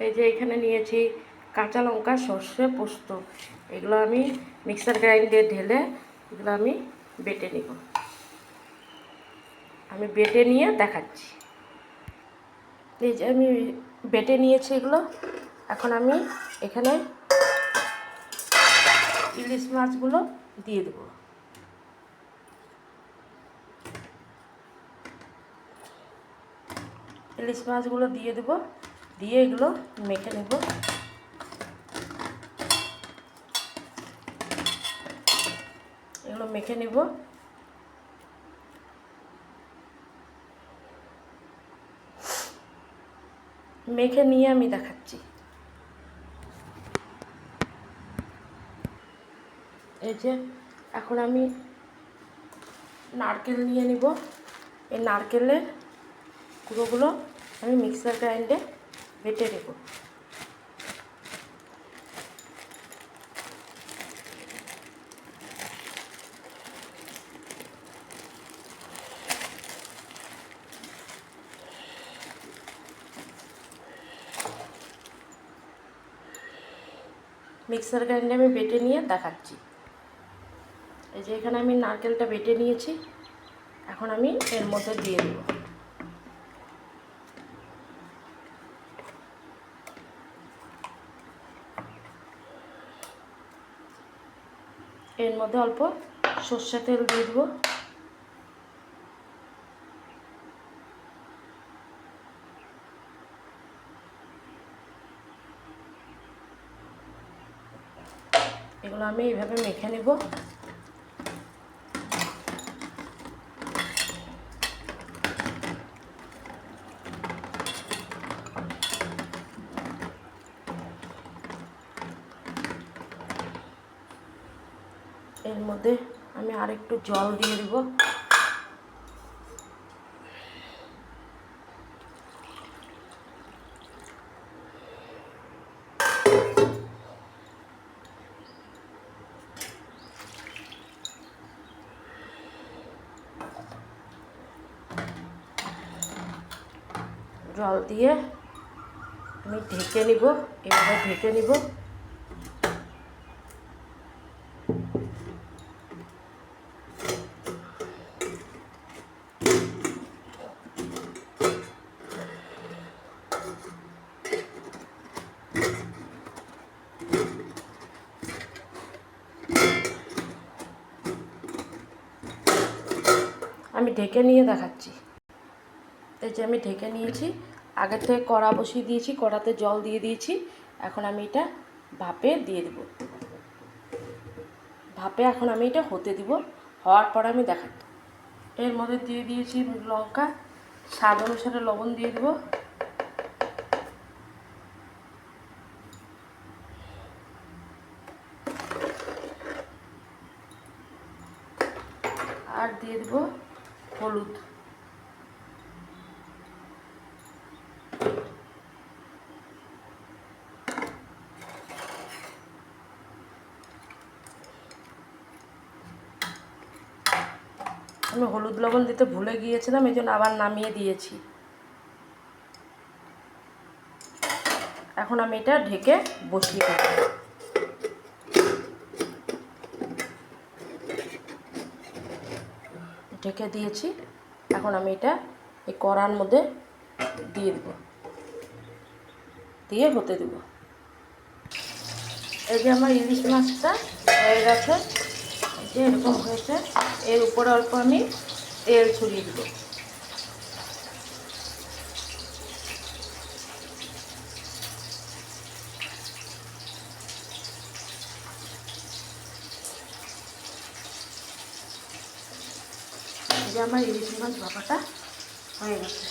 এই যে এখানে নিয়েছি কাঁচা লঙ্কা, সর্ষে, পোস্ত। এগুলো আমি মিক্সার গ্রাইন্ডারে ঢেলে এগুলো আমি বেটে নিব। আমি বেটে নিয়ে দেখাচ্ছি। এই যে আমি বেটে নিয়েছি এগুলো। এখন আমি এখানে ইলিশ মাছগুলো দিয়ে দেবো। ইলিশ মাছগুলো দিয়ে দেবো, দিয়ে এগুলো মেখে নেব। এগুলো মেখে নেব। মেখে নিয়ে আমি দেখাচ্ছি। এই যে এখন আমি নারকেল নিয়ে নিব। এই নারকেলের গুঁড়োগুলো আমি মিক্সার গ্রাইন্ডে বেটে নেব। মিক্সার গ্রাইন্ডে আমি বেটে নিয়ে দেখাচ্ছি। এই যে এখানে আমি নারকেলটা বেটে নিয়েছি। এখন আমি এর মধ্যে দিয়ে দেব। এর মধ্যে অল্প সর্ষে তেল দিয়ে দেবো। এগুলো আমি এইভাবে মেখে নেব। এর মধ্যে আমি আরেকটু জল দিয়ে দেব। জল দিয়ে আমি ঢেকে নিব। এভাবে ঢেকে নিব। আমি ঢেকে নিয়ে দেখাচ্ছি। এই যে আমি ঢেকে নিয়েছি। আগের থেকে কড়া বসিয়ে দিয়েছি, কড়াতে জল দিয়ে দিয়েছি। এখন আমি এটা ভাপে দিয়ে দেব। ভাপে এখন আমি এটা হতে দিব। হওয়ার পর আমি দেখাচ্ছি। এর মধ্যে দিয়ে দিয়েছি লঙ্কা, স্বাদ অনুসারে লবণ দিয়ে দেব। আর দিয়ে দেব হলুদ। আমি হলুদ লবণ দিতে ভুলে গিয়েছিলাম, এই জন্য আবার নামিয়ে দিয়েছি। এখন আমি এটা ঢেকে বসিয়ে দেব। ঢেকে দিয়েছি। এখন আমি এটা এই কড়ার মধ্যে দিয়ে দেব, দিয়ে হতে দেব। এই যে আমার ইলিশ মাছটা হয়ে গেছে। এই যে এরকম হয়েছে। এর উপরে অল্প আমি তেল ছড়িয়ে দেব। এই যে আমার ইলিশ মাছ ভাপাটা হয়ে গেছে।